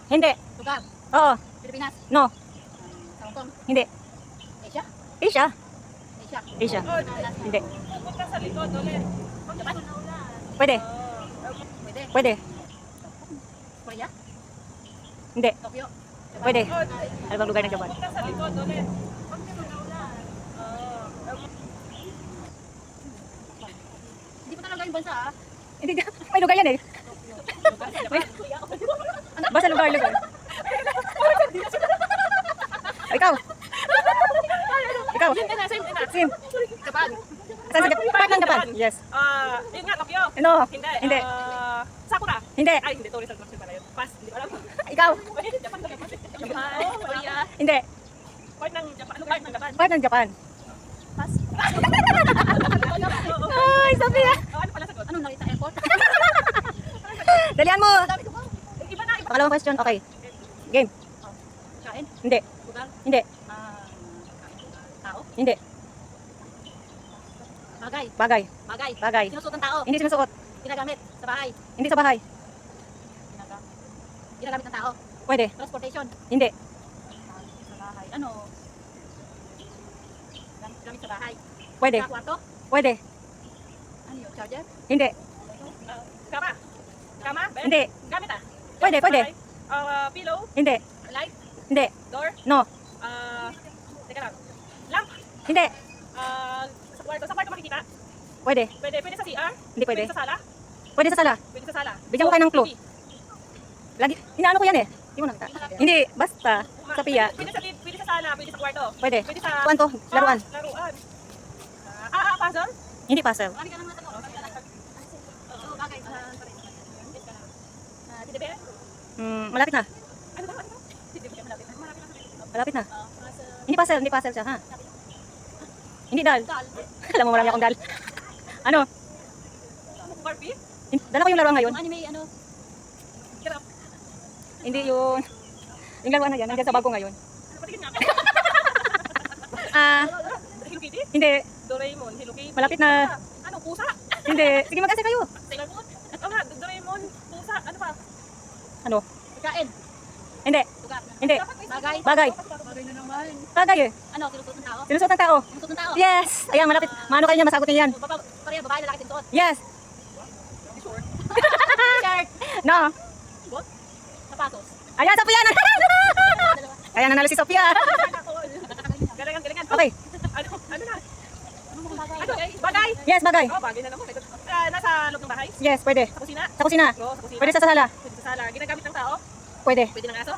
Hindi. Lugar. Oo. Pilipinas. No. Sa Hong Kong. Hindi. Asia. Asia. Asia. Asia. Hindi. Punta sa likod ulit. Japan. Pwede. Pwede. Pwede. Korea. Hindi. Tokyo. Japan. Pwede. Ano bang lugar ng Japan? Punta sa likod ulit. Hindi pa talaga yung bansa ah. Hindi. May lugar yan eh. May, basta lugar. Ikaw. Ikaw. Sim. Japan. Saan sa Japan? Part ng Japan. Yes. Yun nga, Tokyo. No. Hindi. Hindi. Sakura. Hindi. Ay, hindi. Tourism attraction pala yun. Pass. Hindi ko alam. Ikaw. Japan. Japan. Korea. Hindi. Part ng Japan. Ano part ng Japan? Part ng Japan. Pass. Ay, Sophia. Ano pala sagot? Anong nakita airport? Dalian mo. Dami ko ba? Iba na. Pangalawang question. Okay. Game. Kain. Hindi. Lugar. Hindi. Tao. Hindi. Bagay. Bagay. Bagay. Bagay. Sinusuot ng tao. Hindi sinusuot. Ginagamit sa bahay. Hindi sa bahay. Ginagamit ng tao. Pwede. Transportation. Hindi. Sa bahay. Ano? Gamit sa bahay. Pwede. Sa kwarto. Pwede. Ano yun? Charger? Hindi. Kama. Kama? Ben? Hindi. Gamit ah. Pwede, pwede. Pillow. Hindi. Light. Hindi. Door. No. Teka lang. Lamp. Hindi. Sa kwarto. Sa kwarto makikita. Pwede. Pwede sa CR. Hindi pwede. Sa sala. Pwede sa sala. Pwede sa sala. Bigyan ko kayo ng clue. TV. Lagi. Inaano ko yan eh. Hindi mo nakita. Hindi. Basta. Sophia. Pwede sa sala. Pwede sa kwarto. Pwede. Pwede sa... Kuwan to. Laruan. Laruan. Puzzle. Hindi puzzle. Ano ka nang nasa ko? So, bagay. Teddy bear. Malapit na. Ano ba? Teddy bear malapit na. Malapit na. Puzzle. Hindi puzzle. Hindi puzzle siya ha. Hindi dal. Dal. Alam mo marami akong dal. Ano? Barbie. Dala ko yung laruan ngayon. Yung anime, ano? Kirap. Hindi yun. Yung laruan na yan. Nandiyan sa bag ko ngayon. Patigin nga. Hello Kitty. Hindi. Doraemon. Hello Kitty. Malapit na. Ano? Pusa. Hindi. Sige mag-asa kayo. Sailor Moon. Oo nga. Doraemon. Pusa. Ano pa? Ano? Kain. Hindi. Lugar. Hindi. Bagay. Bagay. Bagay na naman. Bagay eh. Ano? Sinusuot ng tao? Sinusuot ng tao. Sinusuot ng tao? Yes. Ayan, malapit. Maano kayo niya, masagot niya yan. Pareha, babae, lalaki, sinusuot. Yes. T-shirt. No. Sapatos. Ayan, Sophia. Dalawa. Kaya nanalo si Sophia. Galingan, galingan. Okay. Ano na? Ano mga bagay? Ano? Bagay. Yes, bagay. Oh, bagay na naman. Nasa loob ng bahay. Yes, pwede. Sa kusina. Sa kusina. Oo, sa kusina. Pwede sa sala. Pwede sa sala. Ginagamit ng tao. Pwede. Pwede ng aso.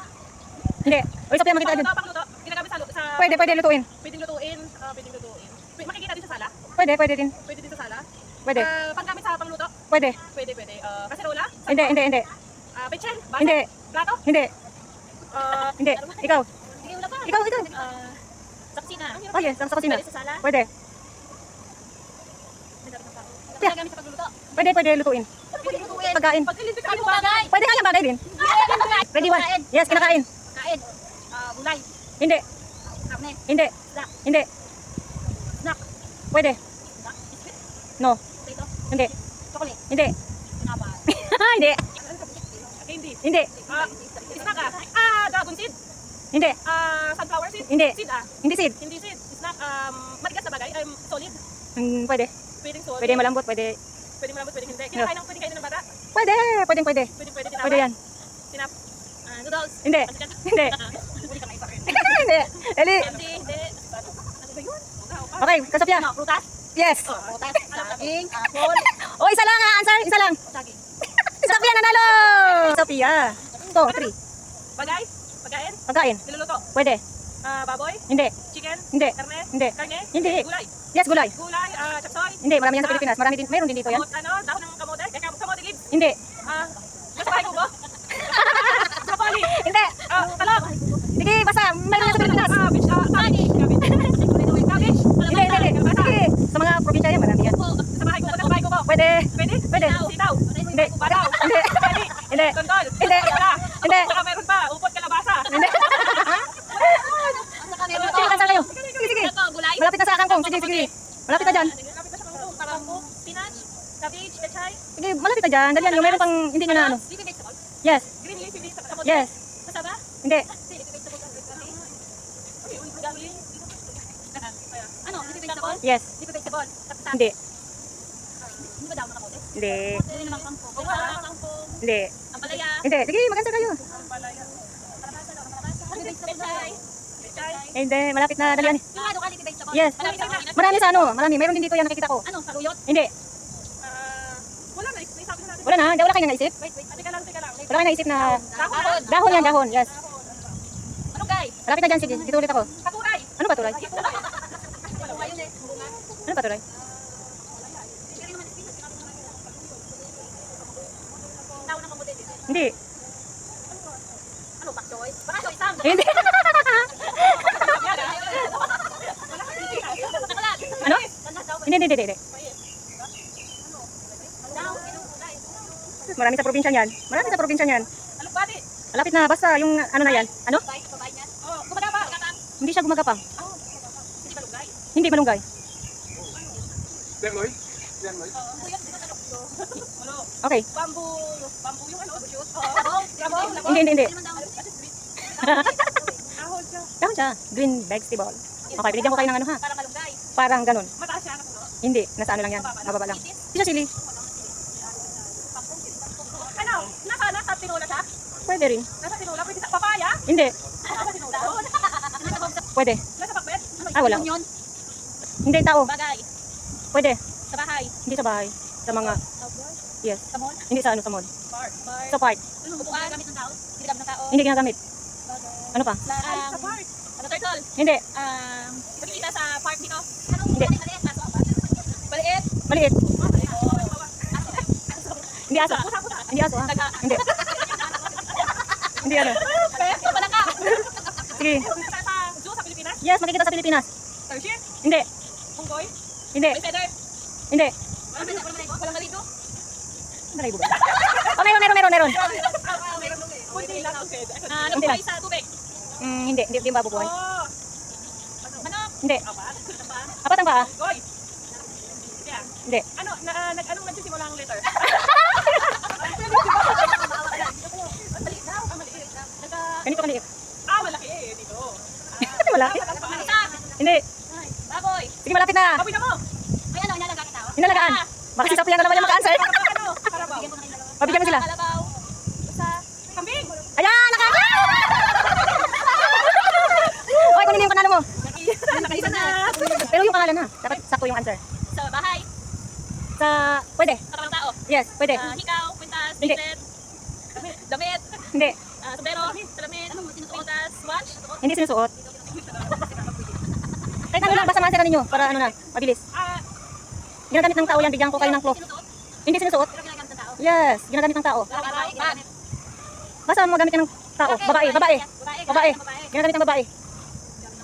Hindi. Uy, Sophia, makita din. Pangluto. Ginagamit sa... Pwede, pwede lutuin. Pwedeng lutuin. Pwedeng lutuin. Makikita din sa sala. Pwede, pwede din. Pwede din sa sala. Pwede. Panggamit sa pangluto. Pwede. Pwede, pwede. Kaserola. Hindi, hindi, hindi. Petchen. Baso. Hindi. Plato. Hindi. Hindi. Ikaw. Sige, wala pa. Ikaw, ikaw. Sa kusina. Oh, yes. Sa kusina. Pwede sa sala. Pwede. Ginagamit sa pagluluto. Pwede, pwede lutuin. Pwede lutuin. Pagkain. Ano bagay? Pwede nga yung bagay din. Ready one. Kain. Yes, kinakain. Kain. Gulay. Hindi. Karne. Hindi. Snack. Hindi. Snack. Pwede. Snack. Biscuit. No. Potato. Hindi. Chocolate. Hindi. Tinapay. Hindi. Hindi. Hindi. Snack dragon seed. Hindi. Sunflower seed. Hindi. Seed Hindi seed. Hindi seed. Snack. Matigas na bagay. Solid. Pwede. Pwedeng solid. Pwede malambot, pwede. Pwede malambot, pwede hindi. Pwede kainin ng bata. Pwede. Pwede, pwede. Pwede tinapay. Pwede yan. Noodles. Hindi. Hindi. Huli ka na isa rin. Hindi. Eli. Hindi. Ano ba yun? Okay, kasapya. Ano? Prutas. Yes. Prutas. Saging. Apple. O, isa lang ha. Answer. Isa lang. Saging. Sophia nanalo. Sophia. 2, 3. Bagay. Pagkain. Pagkain. Niluluto. Pwede. Baboy. Hindi. Chicken. Hindi. Karne. Hindi. Karne. Hindi. Gulay. Yes, gulay. Gulay. Chapsoy. Hindi, marami yan sa Pilipinas. Marami din. Mayroon din dito yan. Dahon ng kamote. Kamote leaves. Hindi. Kasabahay ko ba? Kapali. Hindi. Talong. Sige, basta. Mayroon yan sa Pilipinas. Cabbage. Cabbage. Hindi, hindi, hindi. Sige. Sa mga probinsya yan, marami yan. Kasabahay ko ba? Pwede. Pwede? Pwede. Sitaw. Hindi. Badaw. Hindi. Pwede. Hindi. Tondol. Hindi. Wala. Hindi. Baka meron pa. Upot kalabasa. Hindi. Sige, answer kayo. Sige, sige. Gulay. Malapit na sa kangkong. Sige, sige. Malapit na dyan. Lapit na sa kangkong. Parang spinach. Cabbage. Pechay. Sige, malapit na dyan. Dali yan. Yung meron pang hindi nyo na ano. Leafy vegetable. Yes. Green leafy beans. Yes. Hindi. Ano? Leafy vegetable? Yes. Leafy vegetable. Tapos Hindi. Hindi ba daw ng kamote? Hindi. Hindi naman kangkong. Kangkong. Hindi. Ang palaya. Hindi. Sige, mag-answer kayo. Leafy vegetable. Hindi, malapit na dalian. Yung ano ka, leafy vegetable? Yes. Malapit sa akin. Marami sa ano, marami. Meron din dito yan nakikita ko. Ano? Saluyot? Hindi. Wala na, isabi na natin. Wala na, hindi wala kayo naisip. Wait. Teka lang. Wala kayo naisip na Dahon. dahon yan, dahon. Yes. Ano guy? Malapit na dyan, sige. Dito ulit ako. Katuray. Ano ba tulay? Ano ba yun eh? Ano ba tulay? Tao ng kamote. Hindi. Ano? Bak choy? Baka choy sam. Hindi. Nakalat. Ano? Tanda daw. Hindi. Daw. Inong kulay. Marami sa probinsya niyan. Marami sa probinsya niyan. Anong bati? Malapit na, basta yung ano na yan. Ano? Babae niyan. Oh, gumagapa. Hindi siya gumagapang. Hindi ba lugay? Hindi malunggay. Lengoy? Lengoy? Ano? Okay. Bamboo yung ano? Shoot. Sabong. Hindi. Hindi naman daw. Ahol siya. Dahon siya. Green vegetable. Okay, binigyan ko kayo ng ano ha. Para malunggay. Parang ganun. Mataas siya na puno. Hindi, nasa ano lang yan. Mababa lang. Hindi siya sili. Ano? Nasa tinola siya? Pwede rin. Nasa tinola? Pwede sa papaya? Hindi. Nasa tinola? Pwede. Nasa pakbet? Ah, wala. Yun. Hindi tao. Bagay. Pwede. Sa bahay. Hindi sa bahay. Sa mga, yes. Sa mall. Hindi sa ano, sa mod. Park. Sa park. Upuan. Gamit ng tao. Ginagam ng tao. Hindi ginagamit. Ano pa? Ay, sa park. Ano turtle? Hindi. Pagkikita sa park dito. Ano? Hindi. Maliit. Maliit. Maliit. Hindi aso. Hindi aso ha. Daga. Hindi. Hindi ano. Palaka. Sige. Sa zoo sa Pilipinas? Yes, makikita sa Pilipinas. Tarsier? Hindi. Unggoy? Hindi. May feather. Hindi. Walang maligo. Naribo ba? Oh, meron. Kunti lang. Okay. Nabuhay sa tubig. Hindi mabubuhay. Oh. Manok. Hindi. Apat? Apat ang paa? Unggoy? Yeah. Hindi. Ano? Anong nagsisimula ang letter? Maliit daw. Maliit. Ganito kaliit. Malaki eh. Dito. Malaki? Isa. Hindi. Baboy. Sige, malapit na. Kapoy na mo! May ano, inalagaan tao. Inalagaan. Baka si Sophia na naman yung maka-answer. Ano? Karabaw. Bigyan mo ng dalawa. Pabigyan mo sila. Kalabaw. Isa. Kambing! Ayan! Okay, kunin mo yung panalo mo. Nakaisa na! Pero yung pangalan ha. Dapat sakto yung answer. Sa bahay. Sa... Pwede. Sa parang tao. Yes, pwede. Hikaw, kwintas, Hindi. bracelet. Damit. Hindi. Sombrero. Salamin. Kwintas. Watch. Hindi sinusuot. Kahit ano lang, basta ma-answer ninyo. Para ano na, mabilis. Ginagamit ng tao yan, bigyan ko kayo ng clue. Sinusuot. Hindi sinusuot. Pero ginagamit ng tao. Yes, ginagamit ng tao. Araw-araw. Bag. Basta mo gamit yan ng tao. Babae. Babae. Ginagamit ng babae.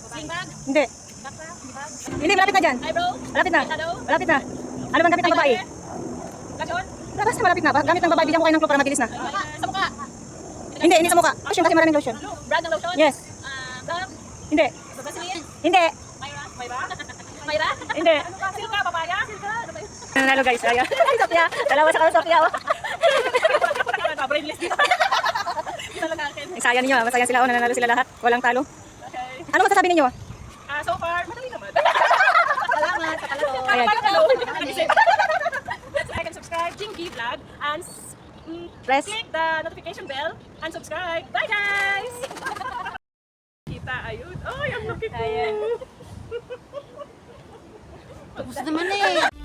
Sling bag. Hindi. Backpack. Bag. Hindi, malapit na dyan. Eyebrow. Malapit na. Shadow. Malapit na. Ano bang gamit ng babae? Lajon? Basta malapit na. Gamit ng babae, bigyan ko kayo ng clue para mabilis na. Sa mukha. Hindi sa mukha. Lotion kasi maraming lotion. Brand ng lotion. Yes. Dove. Hindi. Vaseline. Hindi. Myra. Mayra? Myra. Hindi. Ano ka? Silka? Papaya? Silka? Ano ba yun? Nanalo guys. Ayan. Sophia. Dalawa sa Sophia. Oh. Brainless dito. Talaga akin. Saya ninyo. Masaya sila. Oh, nanalo sila lahat. Walang talo. Okay. Ano masasabi ninyo? So far, madali naman. Salamat sa kalaro. Ayan. Like and subscribe, Jingy Vlog, and Press. click the notification bell and subscribe. Bye guys! Kita, ayun. Oh, yung laki ko. Ayan. Tapos naman eh.